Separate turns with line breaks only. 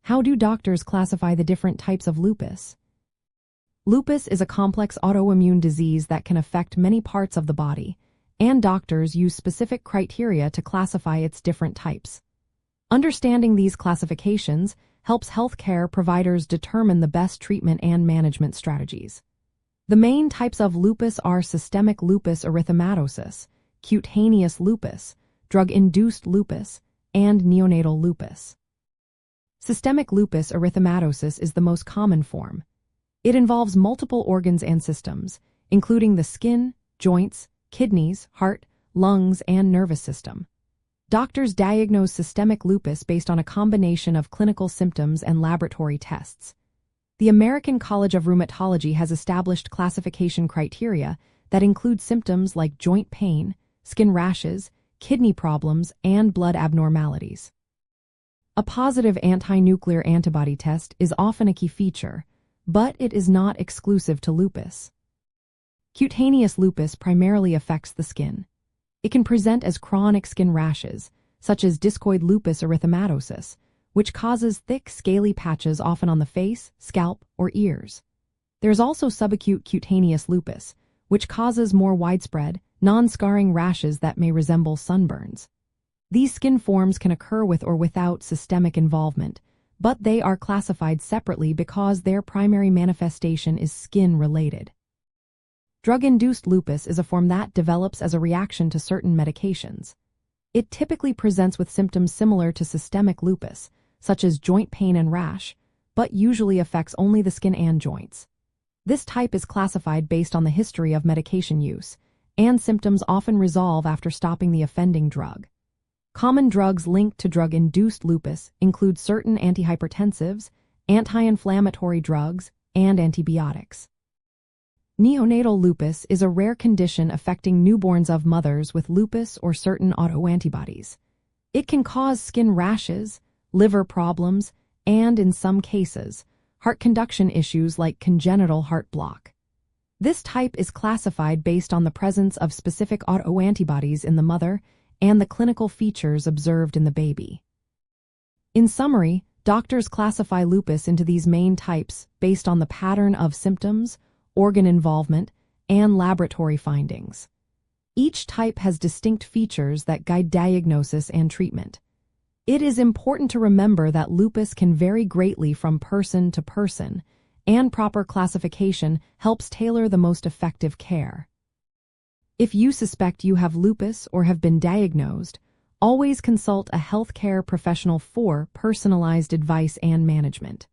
How do doctors classify the different types of lupus? Lupus is a complex autoimmune disease that can affect many parts of the body, and doctors use specific criteria to classify its different types. Understanding these classifications helps healthcare providers determine the best treatment and management strategies. The main types of lupus are systemic lupus erythematosus, cutaneous lupus, drug-induced lupus, and neonatal lupus. Systemic lupus erythematosus is the most common form. It involves multiple organs and systems, including the skin, joints, kidneys, heart, lungs, and nervous system. Doctors diagnose systemic lupus based on a combination of clinical symptoms and laboratory tests. The American College of Rheumatology has established classification criteria that include symptoms like joint pain, skin rashes, kidney problems, and blood abnormalities. A positive anti-nuclear antibody test is often a key feature, but it is not exclusive to lupus. Cutaneous lupus primarily affects the skin. It can present as chronic skin rashes, such as discoid lupus erythematosus, which causes thick, scaly patches often on the face, scalp, or ears. There's also subacute cutaneous lupus, which causes more widespread, non-scarring rashes that may resemble sunburns. These skin forms can occur with or without systemic involvement, but they are classified separately because their primary manifestation is skin-related. Drug-induced lupus is a form that develops as a reaction to certain medications. It typically presents with symptoms similar to systemic lupus, such as joint pain and rash, but usually affects only the skin and joints. This type is classified based on the history of medication use, and symptoms often resolve after stopping the offending drug. Common drugs linked to drug-induced lupus include certain antihypertensives, anti-inflammatory drugs, and antibiotics. Neonatal lupus is a rare condition affecting newborns of mothers with lupus or certain autoantibodies. It can cause skin rashes, liver problems, and, in some cases, heart conduction issues like congenital heart block. This type is classified based on the presence of specific autoantibodies in the mother and the clinical features observed in the baby. In summary, doctors classify lupus into these main types based on the pattern of symptoms, organ involvement, and laboratory findings. Each type has distinct features that guide diagnosis and treatment. It is important to remember that lupus can vary greatly from person to person, and proper classification helps tailor the most effective care. If you suspect you have lupus or have been diagnosed, always consult a healthcare professional for personalized advice and management.